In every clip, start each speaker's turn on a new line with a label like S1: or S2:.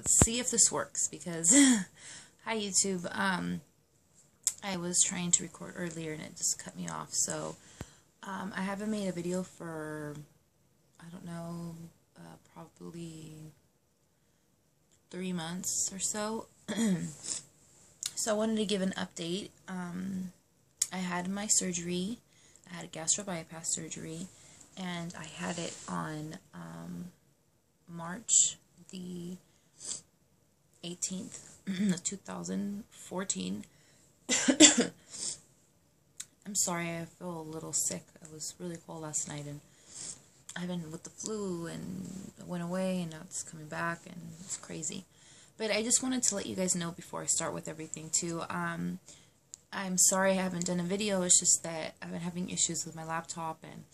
S1: let's see if this works, because hi YouTube. I was trying to record earlier and it just cut me off. So I haven't made a video for, I don't know, probably 3 months or so. So I wanted to give an update. I had my surgery. I had a gastro bypass surgery, and I had it on March the 18th of 2014. I'm sorry, I feel a little sick. I was really cold last night, and I've been with the flu, and it went away, and now it's coming back, and it's crazy. But I just wanted to let you guys know before I start with everything too. I'm sorry I haven't done a video. It's just that I've been having issues with my laptop, and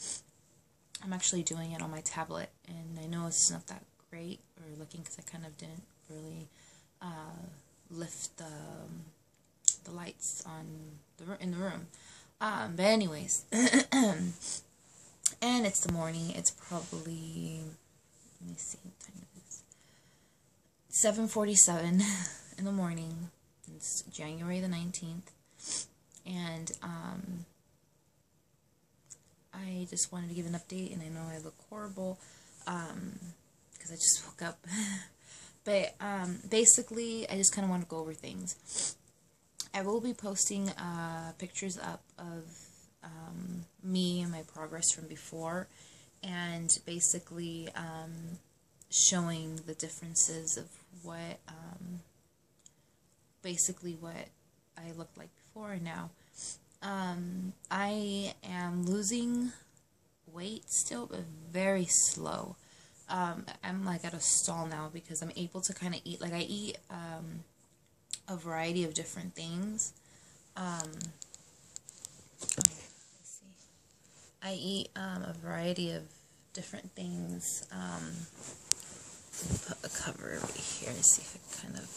S1: I'm actually doing it on my tablet, and I know it's not that great or looking because I kind of didn't really lift the lights on in the room. But anyways, and it's the morning. It's probably, let me see what time it is. 7:47 in the morning. It's January the 19th, and I just wanted to give an update, and I know I look horrible because I just woke up. But basically, I just kind of want to go over things. I will be posting pictures up of me and my progress from before, and basically showing the differences of what basically what I looked like before and now. I am losing weight still, but very slow. I'm like at a stall now because I'm able to kind of eat, like I eat a variety of different things. Let's see. I eat a variety of different things. Let me put a cover over here to see if it kind of.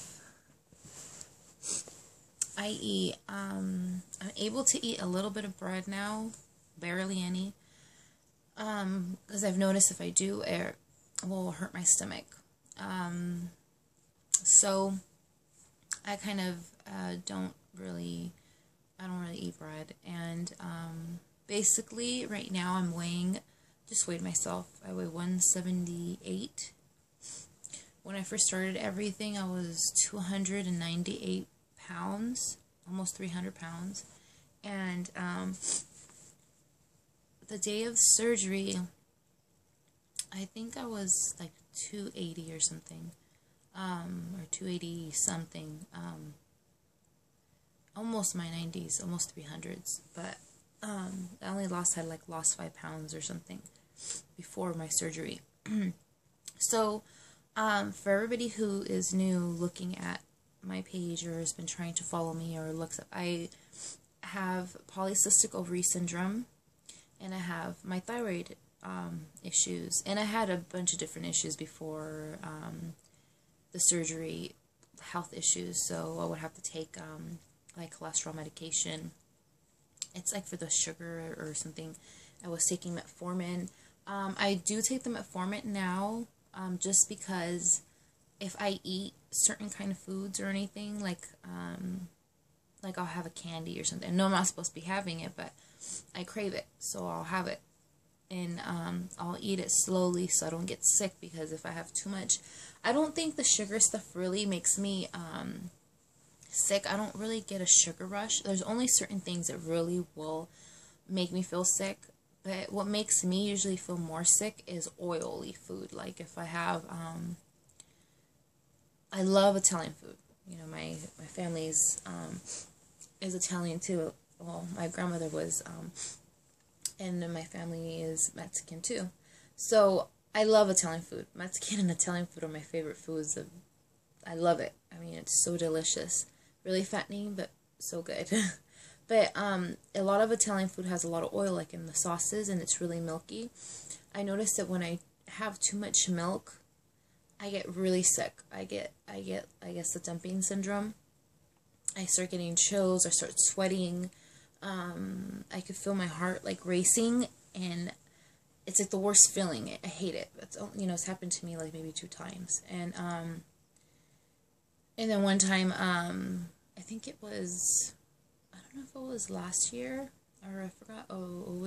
S1: I'm able to eat a little bit of bread now, barely any. Because I've noticed if I do, it will hurt my stomach. So I kind of don't really eat bread, and basically right now I'm weighing, just weighed myself, I weigh 178. When I first started everything, I was 298 pounds, almost 300 pounds, and the day of surgery, I think I was like 280 or something, or 280 something, almost my 90s, almost 300s, but I only lost 5 pounds or something before my surgery. So for everybody who is new looking at my page or has been trying to follow me or looks up, I have polycystic ovary syndrome, and I have my thyroid issues, and I had a bunch of different issues before the surgery, health issues. So I would have to take like cholesterol medication. It's like for the sugar or something. I was taking metformin. I do take the metformin now, just because if I eat certain kind of foods or anything, like I'll have a candy or something. I know I'm not supposed to be having it, but I crave it, so I'll have it. And I'll eat it slowly so I don't get sick, because if I have too much, I don't think the sugar stuff really makes me sick. I don't really get a sugar rush. There's only certain things that really will make me feel sick, but what makes me usually feel more sick is oily food. Like if I have, I love Italian food. You know, my family's is Italian too. Well, my grandmother was, and my family is Mexican too. So I love Italian food. Mexican and Italian food are my favorite foods. I love it. I mean, it's so delicious. Really fattening, but so good. But a lot of Italian food has a lot of oil, like in the sauces, and it's really milky. I noticed that when I have too much milk, I get really sick. I guess the dumping syndrome. I start getting chills. I start sweating. I could feel my heart like racing, and it's like the worst feeling. I hate it. It's, you know, it's happened to me like maybe 2 times, and And then one time, I think it was, I don't know if it was last year or I forgot. Oh,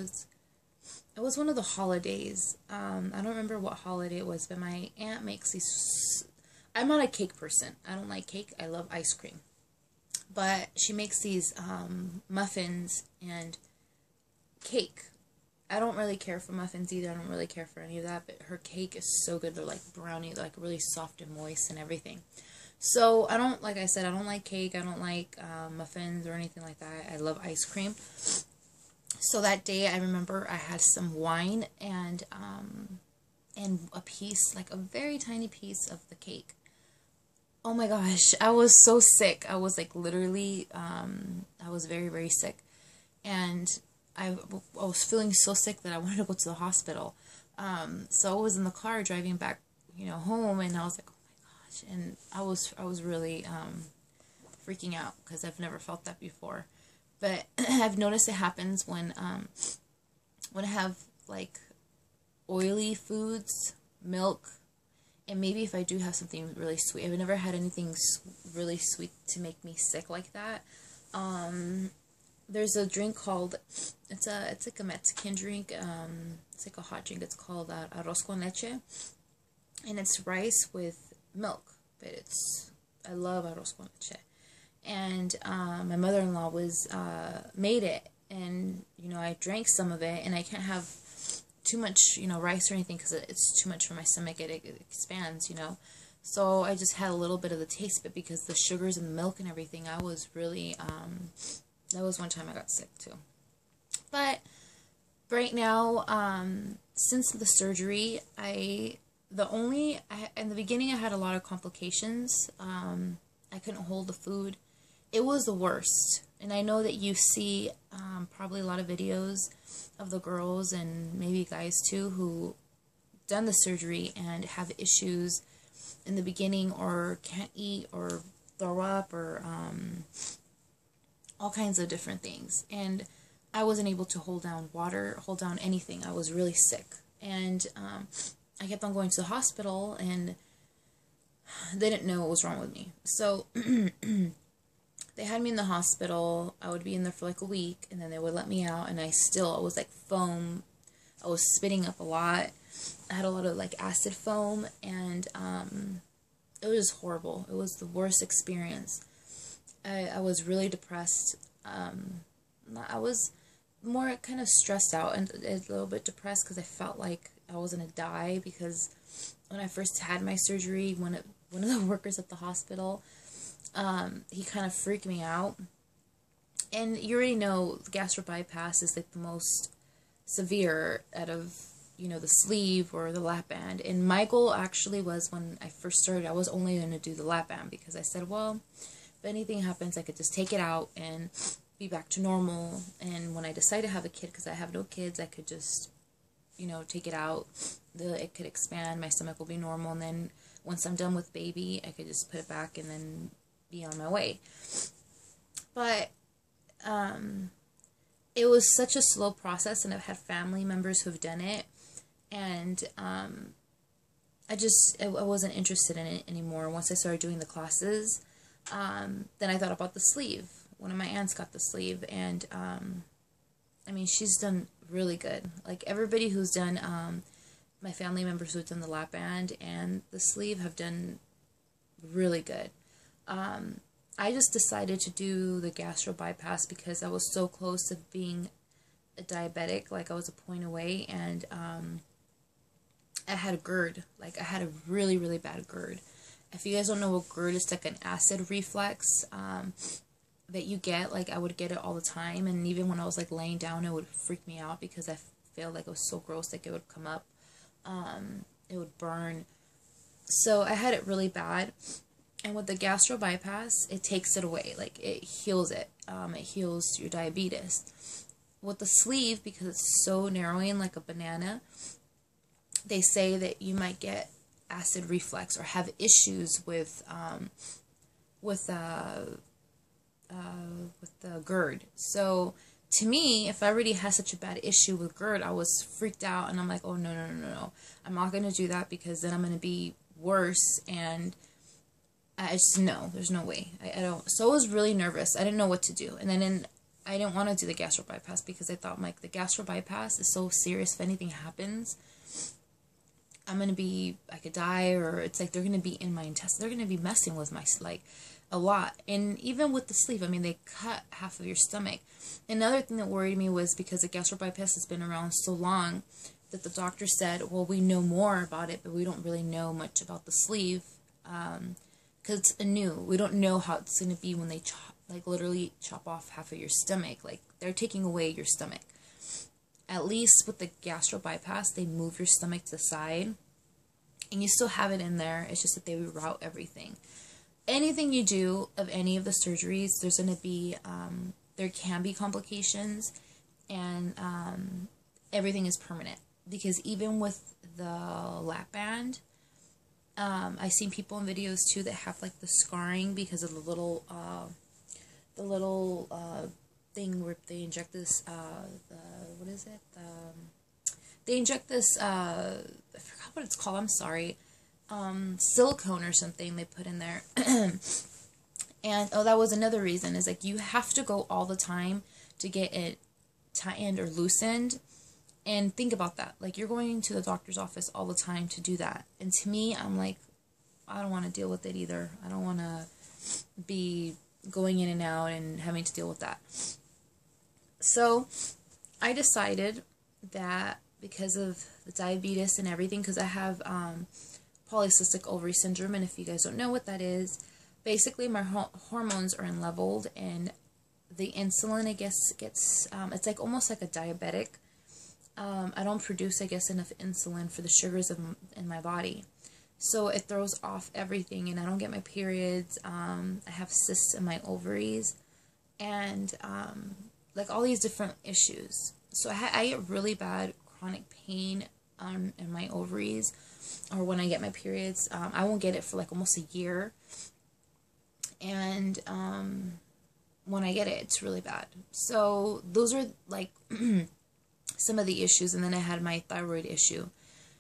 S1: it was one of the holidays. I don't remember what holiday it was, but my aunt makes these. I'm not a cake person. I don't like cake. I love ice cream. But she makes these muffins and cake. I don't really care for muffins either. I don't really care for any of that. But her cake is so good. They're like brownie, like really soft and moist and everything. So I don't, like I said, I don't like cake. I don't like muffins or anything like that. I love ice cream. So that day, I remember I had some wine and a piece, like a very tiny piece of the cake. Oh my gosh, I was so sick. I was like literally, I was very, very sick. And I was feeling so sick that I wanted to go to the hospital. So I was in the car driving back, home, and I was like, oh my gosh. And I was really freaking out because I've never felt that before. But I've noticed it happens when I have like oily foods, milk, and maybe if I do have something really sweet. I've never had anything really sweet to make me sick like that. There's a drink called, it's like a Mexican drink. It's like a hot drink. It's called arroz con leche, and it's rice with milk. But I love arroz con leche. And my mother-in-law made it, and I drank some of it, and I can't have too much rice or anything because it's too much for my stomach. It expands, so I just had a little bit of the taste, but because the sugars and the milk and everything, I was really that was one time I got sick too. But right now, since the surgery, in the beginning I had a lot of complications. I couldn't hold the food. It was the worst. And I know that you see probably a lot of videos of the girls and maybe guys too who done the surgery and have issues in the beginning or can't eat or throw up or all kinds of different things. And I wasn't able to hold down water, hold down anything. I was really sick. And I kept on going to the hospital, and they didn't know what was wrong with me. So they had me in the hospital. I would be in there for like a week, and then they would let me out, and I was like foam. I was spitting up a lot. I had a lot of like acid foam, and it was horrible. It was the worst experience. I was really depressed. I was more kind of stressed out and a little bit depressed because I felt like I was going to die, because when I first had my surgery, one of the workers at the hospital, he kind of freaked me out. And you already know gastric bypass is like the most severe out of, the sleeve or the lap band. And my goal actually was, when I first started, I was only going to do the lap band because I said, well, if anything happens, I could just take it out and be back to normal. And when I decide to have a kid, because I have no kids, I could just, take it out. It could expand, my stomach will be normal, and then once I'm done with baby, I could just put it back and then be on my way. But it was such a slow process, and I've had family members who've done it, and I wasn't interested in it anymore. Once I started doing the classes, then I thought about the sleeve. One of my aunts got the sleeve, and she's done really good. Like everybody who's done, my family members who've done the lap band and the sleeve have done really good. I just decided to do the gastro bypass because I was so close to being a diabetic. Like I was a point away, and I had a GERD. Like I had a really, really bad GERD. If you guys don't know what GERD is, it's like an acid reflux that you get. Like I would get it all the time, and even when I was like laying down, it would freak me out because I felt like it was so gross. Like it would come up, it would burn. So I had it really bad. And with the gastro bypass, it takes it away. Like, it heals it. It heals your diabetes. With the sleeve, because it's so narrowing like a banana, they say that you might get acid reflux or have issues with the GERD. So, to me, if I already had such a bad issue with GERD, I was freaked out, and I'm like, oh, no. I'm not going to do that because then I'm going to be worse, and I just, no, there's no way. I don't. So I was really nervous. I didn't know what to do. And then I didn't want to do the gastro bypass because I thought, like, the gastro bypass is so serious. If anything happens, I'm going to be, I could die, or it's like they're going to be in my intestines. They're going to be messing with my, like, a lot. And even with the sleeve, I mean, they cut half of your stomach. Another thing that worried me was because the gastro bypass has been around so long that the doctor said, well, we know more about it, but we don't really know much about the sleeve. Because it's new. We don't know how it's going to be when they literally chop off half of your stomach. Like, they're taking away your stomach. At least with the gastro bypass, they move your stomach to the side. And you still have it in there. It's just that they reroute everything. Anything you do of any of the surgeries, there's going to be, there can be complications. And everything is permanent. Because even with the lap band, I've seen people in videos too that have like the scarring because of the little thing where they inject this, what is it? They inject this, I forgot what it's called, I'm sorry, silicone or something they put in there. And, oh, that was another reason, is like you have to go all the time to get it tightened or loosened. And think about that. Like, you're going to the doctor's office all the time to do that. And to me, I'm like, I don't want to deal with it either. I don't want to be going in and out and having to deal with that. So, I decided that because of the diabetes and everything, because I have polycystic ovary syndrome, and if you guys don't know what that is, basically my hormones are unleveled, and the insulin, I guess, gets, it's like almost like a diabetic. I don't produce, I guess, enough insulin for the sugars in my body. So it throws off everything, and I don't get my periods. I have cysts in my ovaries, and like all these different issues. So I get really bad chronic pain in my ovaries, or when I get my periods. I won't get it for like almost a year. And when I get it, it's really bad. So those are like some of the issues, and then I had my thyroid issue.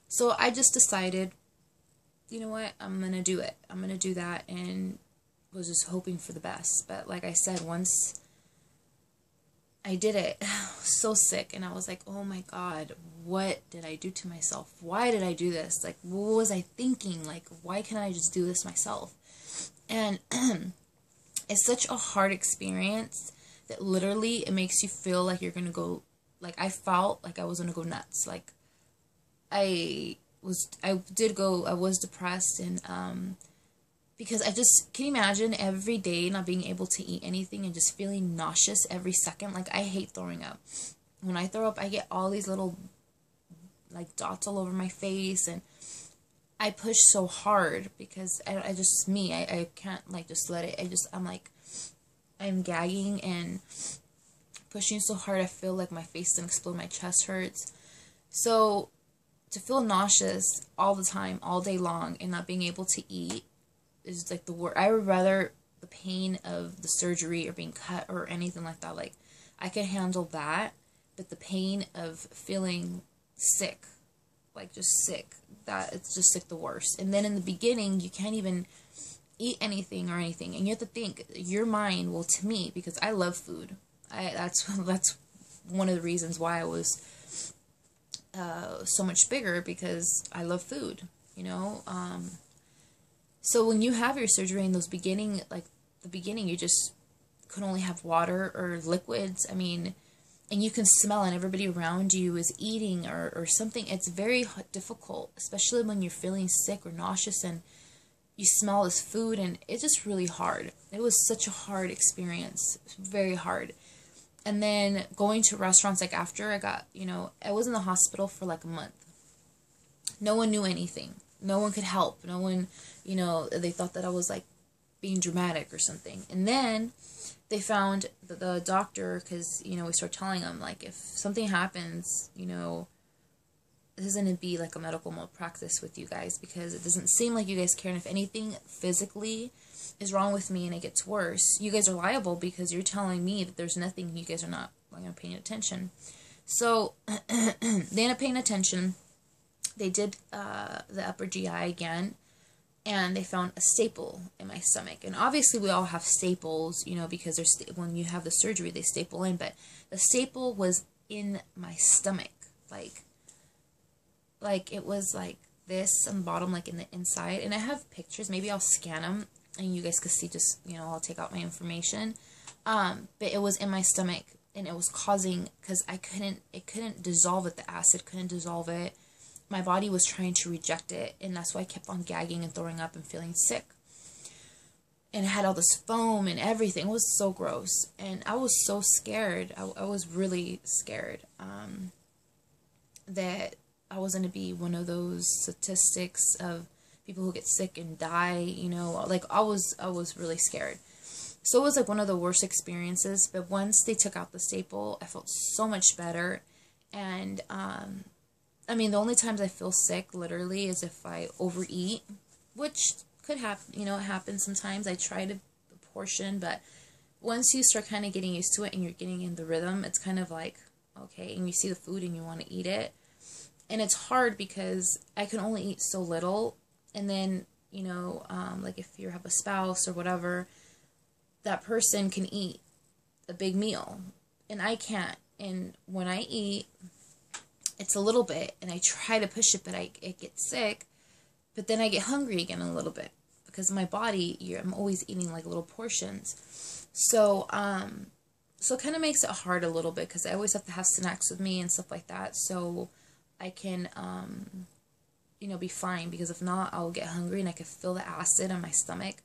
S1: So I just decided, you know what, I'm going to do it. I'm going to do that, and was just hoping for the best. But like I said, once I did it, I was so sick, and I was like, oh my God, what did I do to myself? Why did I do this? Like, what was I thinking? Like, why can't I just do this myself? And it's such a hard experience that literally it makes you feel like you're going to go, like, I felt like I was going to go nuts. Like, I was depressed, and, because I just, can you imagine every day not being able to eat anything and just feeling nauseous every second? Like, I hate throwing up. When I throw up, I get all these little, like, dots all over my face, and I push so hard because I just, I can't, like, just let it, I'm like, I'm gagging and pushing so hard, I feel like my face is going to explode, my chest hurts. So, to feel nauseous all the time, all day long, and not being able to eat is like the worst. I would rather the pain of the surgery or being cut or anything like that. Like, I can handle that, but the pain of feeling sick, like just sick, that it's just like the worst. And then in the beginning, you can't even eat anything or anything, and you have to think, your mind, well, to me, because I love food, that's one of the reasons why I was so much bigger, because I love food, you know. So when you have your surgery in those beginning, like the beginning, you just could only have water or liquids. I mean, and you can smell, and everybody around you is eating or something. It's very difficult, especially when you're feeling sick or nauseous and you smell this food, and it's just really hard. It was such a hard experience, very hard. And then going to restaurants, like after I got, you know, I was in the hospital for like a month. No one knew anything. No one could help. No one, you know, they thought that I was like being dramatic or something. And then they found the doctor, because, you know, we started telling them, like, if something happens, you know, this is going to be like a medical malpractice with you guys, because it doesn't seem like you guys care. And if anything physically is wrong with me and it gets worse, you guys are liable, because you're telling me that there's nothing, you guys are not paying attention. So they ended up paying attention. They did the upper GI again, and they found a staple in my stomach. And obviously we all have staples, you know, because there's when you have the surgery, they staple in, but the staple was in my stomach. Like it was like this on the bottom, like in the inside. And I have pictures, maybe I'll scan them and you guys could see, just, you know, I'll take out my information. But it was in my stomach, and it was causing, because it couldn't dissolve it, the acid couldn't dissolve it. My body was trying to reject it, and that's why I kept on gagging and throwing up and feeling sick. And it had all this foam and everything. It was so gross, and I was so scared. I was really scared that I was going to be one of those statistics of people who get sick and die, you know. Like, I was really scared. So it was like one of the worst experiences. But once they took out the staple, I felt so much better. And I mean, the only times I feel sick, literally, is if I overeat, which could happen, you know, it happens sometimes. I try to portion, but once you start kind of getting used to it and you're getting in the rhythm, it's kind of like, okay, and you see the food and you want to eat it. And it's hard because I can only eat so little, and then, you know, like if you have a spouse or whatever, that person can eat a big meal, and I can't. And when I eat, it's a little bit, and I try to push it, but I get sick, but then I get hungry again a little bit, because my body, I'm always eating like little portions. So, so it kind of makes it hard a little bit, because I always have to have snacks with me and stuff like that, so I can, you know, be fine, because if not, I'll get hungry, and I can feel the acid in my stomach,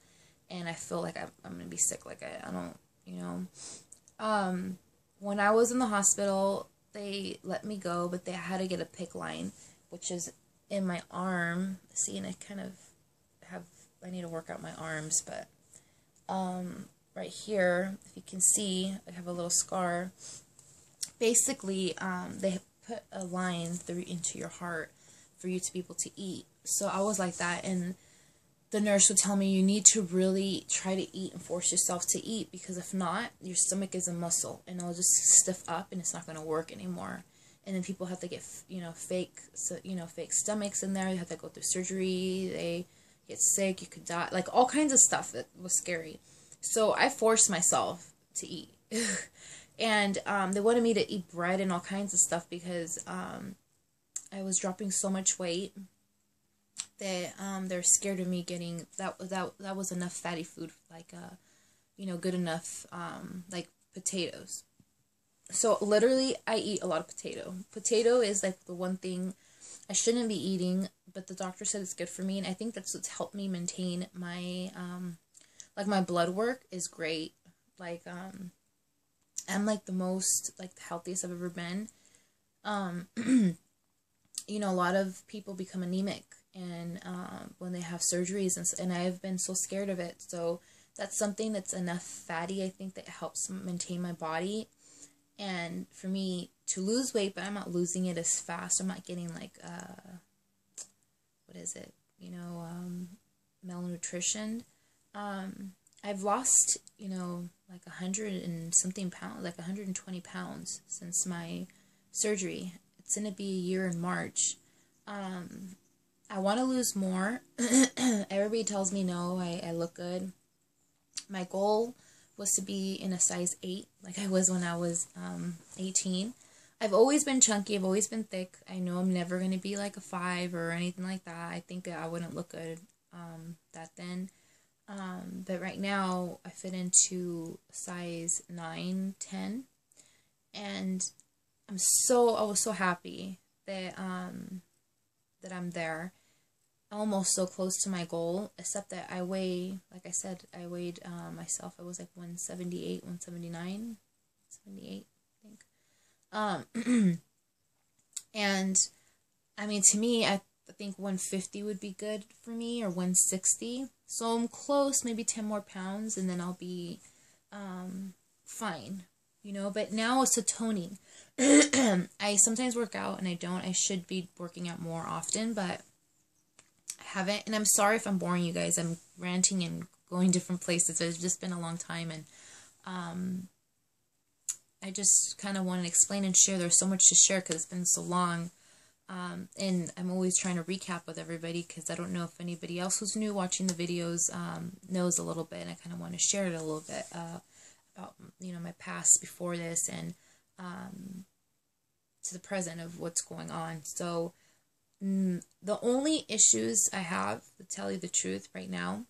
S1: and I feel like I'm going to be sick, like I don't, you know. When I was in the hospital, they let me go, but they had to get a PICC line, which is in my arm. See, and I kind of I need to work out my arms, but right here, if you can see, I have a little scar. Basically, they put a line through into your heart for you to be able to eat. So I was like that, and the nurse would tell me, you need to really try to eat and force yourself to eat, because if not, your stomach is a muscle, and it'll just stiff up, and it's not going to work anymore. And then people have to get, you know, fake stomachs in there. You have to go through surgery. They get sick. You could die. Like, all kinds of stuff that was scary. So I forced myself to eat. And they wanted me to eat bread and all kinds of stuff, because I was dropping so much weight that they're scared of me getting that was enough fatty food, like you know, good enough, like potatoes. So literally, I eat a lot of potato. Potato is like the one thing I shouldn't be eating, but the doctor said it's good for me, and I think that's what's helped me maintain my like my blood work is great. Like I'm like the most, like, the healthiest I've ever been. You know, a lot of people become anemic, and when they have surgeries, and I've been so scared of it. So that's something that's enough fatty, I think, that helps maintain my body. And for me to lose weight, but I'm not losing it as fast. I'm not getting like what is it? You know, malnutrition. I've lost, you know, like 100 and something pounds, like 120 pounds since my surgery. It's going to be a year in March. I want to lose more. Everybody tells me no, I look good. My goal was to be in a size 8, like I was when I was 18. I've always been chunky. I've always been thick. I know I'm never going to be like a 5 or anything like that. I think that I wouldn't look good that thin. But right now, I fit into size 9, 10. And I was so happy that that I'm there. Almost so close to my goal, except that I weigh, like I said, I weighed myself, I was like 178, 179, 78, I think. And I mean, to me, I think 150 would be good for me, or 160. So I'm close, maybe 10 more pounds, and then I'll be fine, you know. But now it's a toning. I sometimes work out and I don't. I should be working out more often, but I haven't. And I'm sorry if I'm boring you guys. I'm ranting and going different places. It's just been a long time, and I just kind of want to explain and share. There's so much to share because it's been so long. And I'm always trying to recap with everybody because I don't know if anybody else who's new watching the videos knows a little bit, and I kind of want to share it a little bit about, you know, my past before this and to the present of what's going on. So the only issues I have, to tell you the truth right now,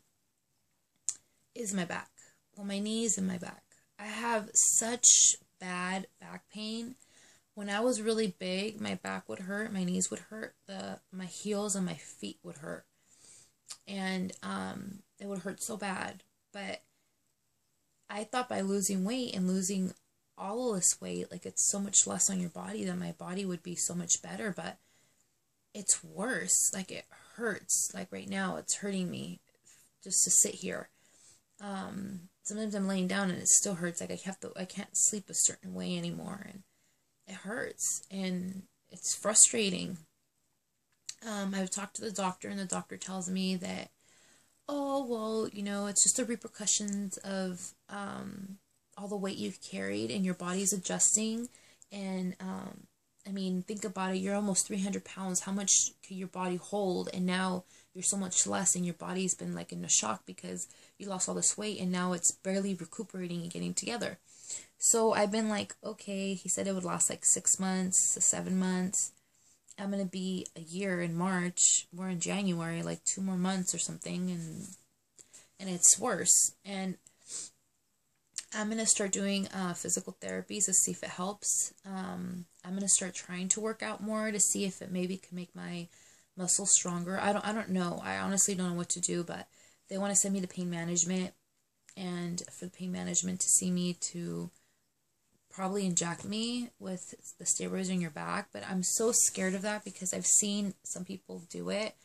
S1: is my back. Well, my knees and my back. I have such bad back pain. When I was really big, my back would hurt, my knees would hurt, my heels and my feet would hurt. And it would hurt so bad. But I thought by losing weight and losing all of this weight, like it's so much less on your body, that my body would be so much better. But it's worse. Like it hurts. Like right now, it's hurting me just to sit here. Sometimes I'm laying down and it still hurts. Like I can't sleep a certain way anymore. And it hurts and it's frustrating. I've talked to the doctor and the doctor tells me that, oh, well, you know, it's just the repercussions of all the weight you've carried and your body's adjusting. And I mean, think about it. You're almost 300 pounds. How much could your body hold? And now you're so much less and your body's been like in a shock because you lost all this weight and now it's barely recuperating and getting together. So I've been like, okay, he said it would last like 6 months to 7 months. I'm going to be a year in March. We're in January, like 2 more months or something. And it's worse. And I'm going to start doing physical therapies to see if it helps. I'm going to start trying to work out more to see if it maybe can make my muscles stronger. I don't know. I honestly don't know what to do, but they want to send me to pain management, and for the pain management to see me to probably inject me with the steroids in your back. But I'm so scared of that because I've seen some people do it.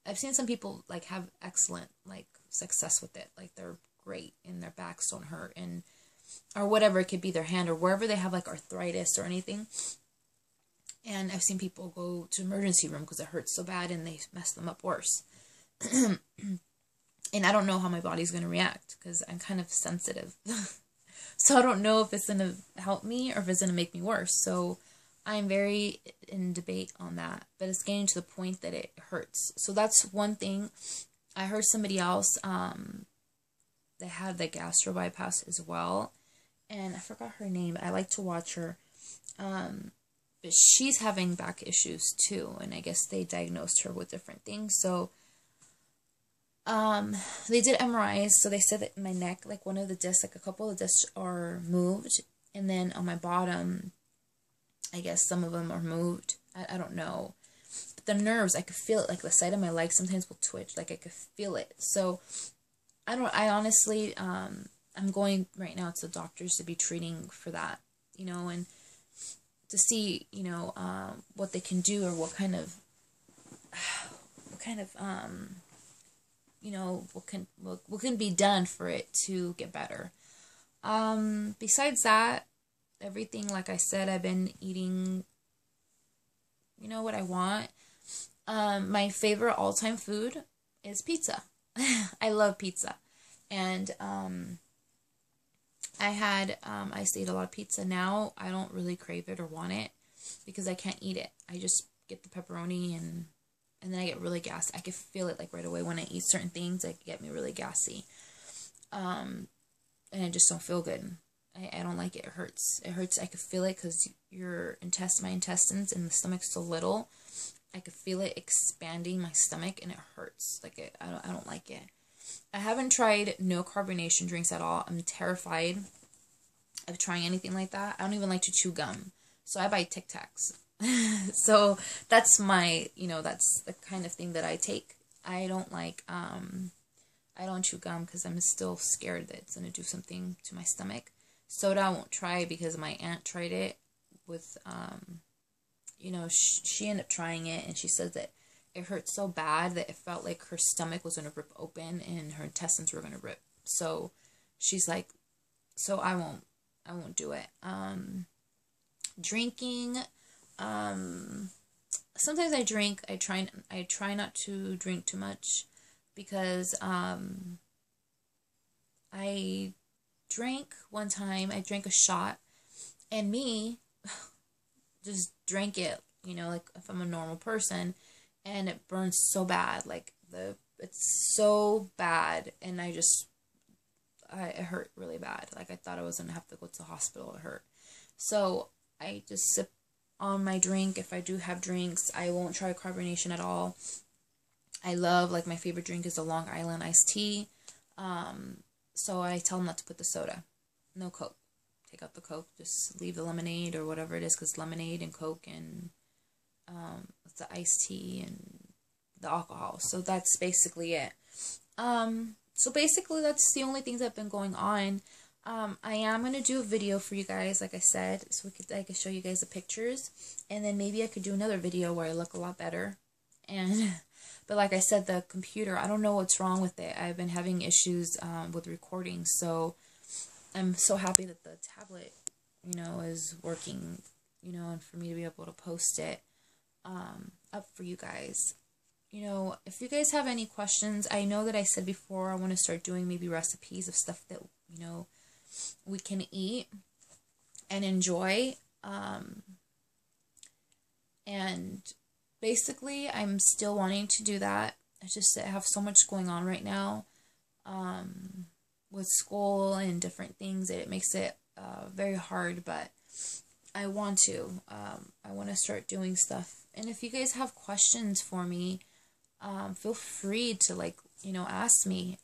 S1: I've seen some people like have excellent like success with it. Like they're great and their backs don't hurt, and or whatever, it could be their hand or wherever they have like arthritis or anything. And I've seen people go to emergency room because it hurts so bad and they mess them up worse. And I don't know how my body's going to react because I'm kind of sensitive. So I don't know if it's going to help me or if it's going to make me worse. So I'm very in debate on that. But it's getting to the point that it hurts. So that's one thing. I heard somebody else, they had the gastro bypass as well. And I forgot her name. I like to watch her. But she's having back issues too. And I guess they diagnosed her with different things. So they did MRIs, so they said that my neck, like one of the discs, like a couple of discs are moved, and then on my bottom, I guess some of them are moved. I don't know. But the nerves, I could feel it, like the side of my leg sometimes will twitch, like I could feel it. So I honestly, I'm going right now to the doctors to be treating for that, you know, and to see, you know, what they can do or what kind of you know, what can be done for it to get better. Besides that, everything, like I said, I've been eating, you know, what I want. My favorite all-time food is pizza. I love pizza. And I used to eat a lot of pizza. Now I don't really crave it or want it because I can't eat it. I just get the pepperoni and then I get really gassy. I can feel it like right away when I eat certain things. It get me really gassy. And I just don't feel good. I don't like it. It hurts. It hurts. I can feel it because my intestines and the stomach's so little. I could feel it expanding my stomach and it hurts. Like I don't like it. I haven't tried no carbonation drinks at all. I'm terrified of trying anything like that. I don't even like to chew gum. So I buy Tic Tacs. So that's my, you know, that's the kind of thing that I take. I don't like, I don't chew gum because I'm still scared that it's going to do something to my stomach. Soda I won't try because my aunt tried it with, you know, she ended up trying it and she said that it hurt so bad that it felt like her stomach was going to rip open and her intestines were going to rip. So she's like, so I won't do it. Drinking, sometimes I drink. I try not to drink too much because I drank one time. I drank a shot and me just drank it you know, like if I'm a normal person, and it burns so bad, like it's so bad, and it hurt really bad. Like I thought I was gonna have to go to the hospital. It hurt. So I just sip on my drink. If I do have drinks, I won't try carbonation at all. I love, like, my favorite drink is the Long Island iced tea. So I tell them not to put the soda. No Coke. Take out the Coke. Just leave the lemonade or whatever it is, because lemonade and Coke and the iced tea and the alcohol. So that's basically it. So basically that's the only things that have been going on. I am going to do a video for you guys, like I said, so I could show you guys the pictures, and then maybe I could do another video where I look a lot better. And but like I said, the computer, I don't know what's wrong with it. I've been having issues with recording, so I'm so happy that the tablet, you know, is working, you know, and for me to be able to post it up for you guys. You know, if you guys have any questions, I know that I said before I want to start doing maybe recipes of stuff that, you know, we can eat and enjoy. And basically, I'm still wanting to do that. It's just that I have so much going on right now with school and different things that it makes it very hard, but I want to. I want to start doing stuff. And if you guys have questions for me, feel free to, like, you know, ask me.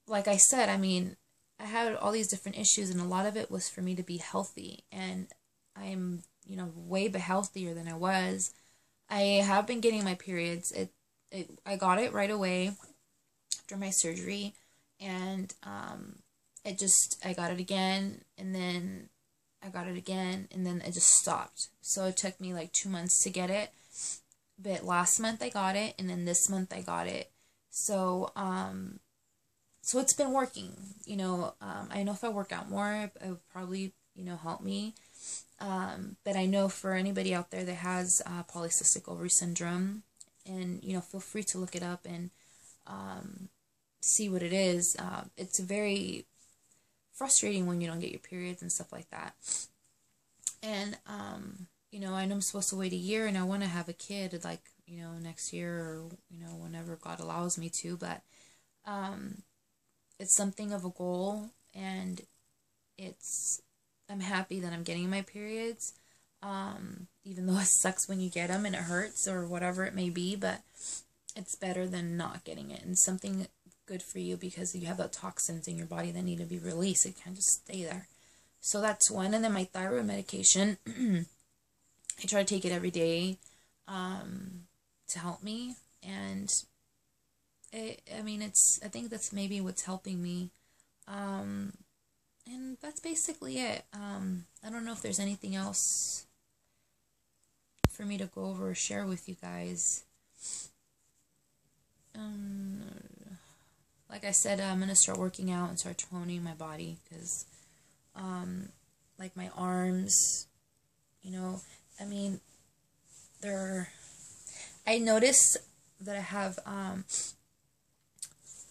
S1: Like I said, I mean, I had all these different issues, and a lot of it was for me to be healthy, and I'm, you know, way healthier than I was. I have been getting my periods. I got it right away after my surgery, and I got it again, and then I got it again, and then it just stopped. So it took me like 2 months to get it. But last month I got it, and then this month I got it. So, so it's been working, you know. I know if I work out more, it would probably, you know, help me. But I know for anybody out there that has polycystic ovary syndrome, and, you know, feel free to look it up and see what it is. It's very frustrating when you don't get your periods and stuff like that. And, you know, I know I'm supposed to wait a year, and I want to have a kid, like, you know, next year, or, you know, whenever God allows me to, but it's something of a goal, and I'm happy that I'm getting my periods, even though it sucks when you get them and it hurts or whatever it may be, but it's better than not getting it, and something good for you, because you have the toxins in your body that need to be released. It can't just stay there. So that's one. And then my thyroid medication, I try to take it every day to help me, and I think that's maybe what's helping me. And that's basically it. I don't know if there's anything else for me to go over or share with you guys. Like I said, I'm going to start working out and start toning my body, because, like, my arms, you know, I mean, I notice that I have,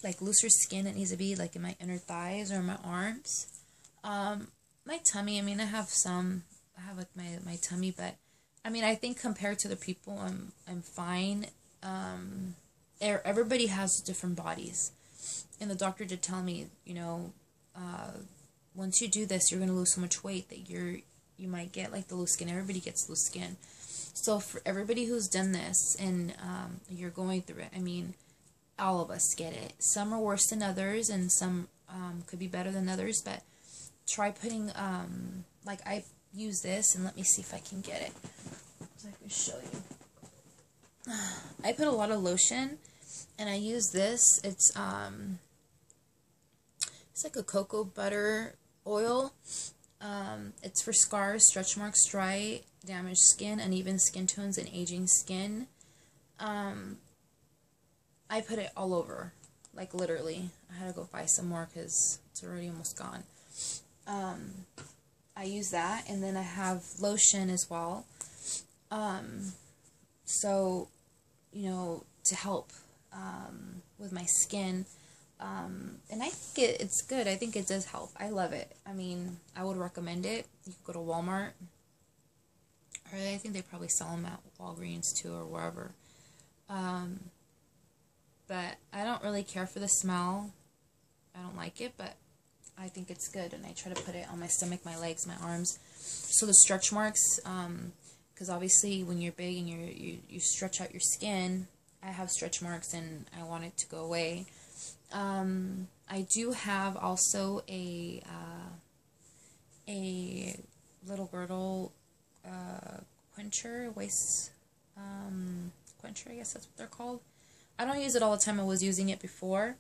S1: like, looser skin that needs to be, like, in my inner thighs or my arms. My tummy, I mean, I have like my tummy, but I mean, I think compared to the people, I'm fine. Everybody has different bodies, and the doctor did tell me, you know, once you do this, you're gonna lose so much weight that you might get, like, the loose skin. Everybody gets loose skin. So for everybody who's done this and you're going through it, I mean, all of us get it. Some are worse than others, and some could be better than others, but try putting, like, I use this, and let me see if I can get it, so I can show you. I put a lot of lotion, and I use this. It's like a cocoa butter oil. It's for scars, stretch marks, dry, damaged skin, uneven skin tones, and aging skin. I put it all over, like, literally. I had to go buy some more because it's already almost gone. I use that, and then I have lotion as well. So, you know, to help with my skin. And I think it's good. I think it does help. I love it. I mean, I would recommend it. You could go to Walmart Or I think they probably sell them at Walgreens too, or wherever. But I don't really care for the smell. I don't like it, but I think it's good, and I try to put it on my stomach, my legs, my arms. So the stretch marks, because obviously when you're big and you stretch out your skin, I have stretch marks and I want it to go away. I do have also a little girdle quencher, waist quencher, I guess that's what they're called. I don't use it all the time. I was using it before,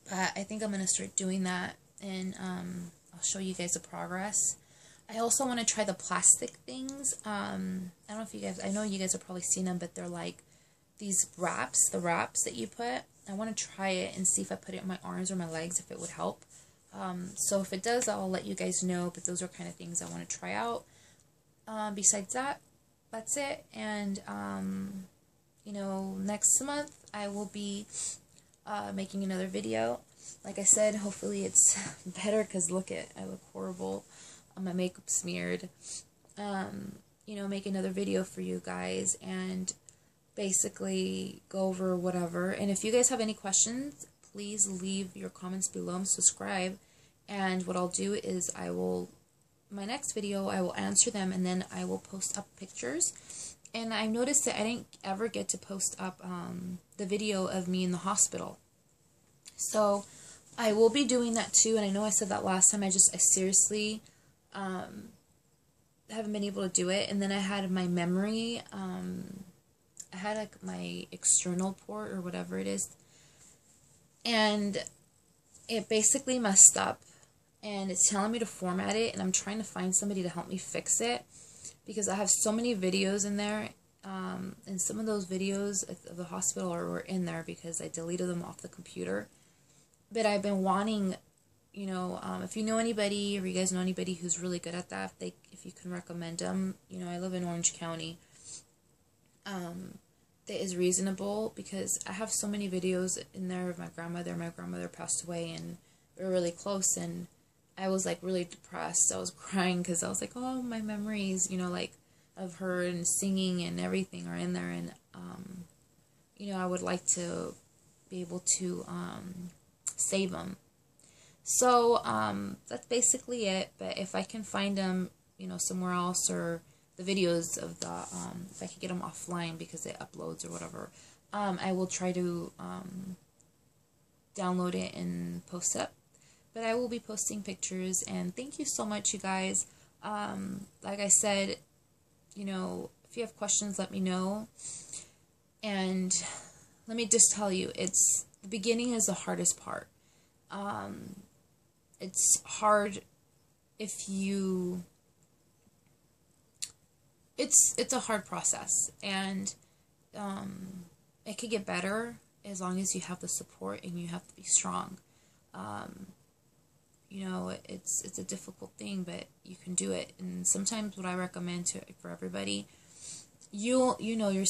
S1: but I think I'm going to start doing that, and I'll show you guys the progress. I also want to try the plastic things. I don't know if you guys, I know you guys have probably seen them, but they're like these wraps, the wraps that you put. I want to try it and see if I put it on my arms or my legs, if it would help. So if it does, I'll let you guys know, but those are kind of things I want to try out. Besides that, that's it. And, you know, next month I will be making another video. Like I said, hopefully it's better, because look at, I look horrible. My makeup smeared. You know, make another video for you guys and basically go over whatever. And if you guys have any questions, please leave your comments below and subscribe. And what I'll do is my next video, I will answer them, and then I will post up pictures. And I noticed that I didn't ever get to post up the video of me in the hospital. So I will be doing that too. And I know I said that last time. I seriously haven't been able to do it. And then I had my memory. I had like my external port or whatever it is, and it basically messed up. And it's telling me to format it, and I'm trying to find somebody to help me fix it, because I have so many videos in there, and some of those videos of the hospital were in there because I deleted them off the computer. But I've been wanting, you know, if you know anybody, or you guys know anybody who's really good at that, if you can recommend them. You know, I live in Orange County. That is reasonable, because I have so many videos in there of my grandmother. My grandmother passed away, and we were really close, and I was like really depressed. I was crying because I was like, oh, my memories, you know, like of her and singing and everything are in there. And, you know, I would like to be able to save them. So that's basically it. But if I can find them, you know, somewhere else, or the videos of the, if I could get them offline because it uploads or whatever, I will try to download it and post it up. But I will be posting pictures, and thank you so much, you guys. Like I said, you know, if you have questions, let me know. And let me just tell you, the beginning is the hardest part. It's hard if you, it's a hard process, and it could get better as long as you have the support and you have to be strong. You know, it's a difficult thing, but you can do it. And sometimes what I recommend for everybody, you know yourself.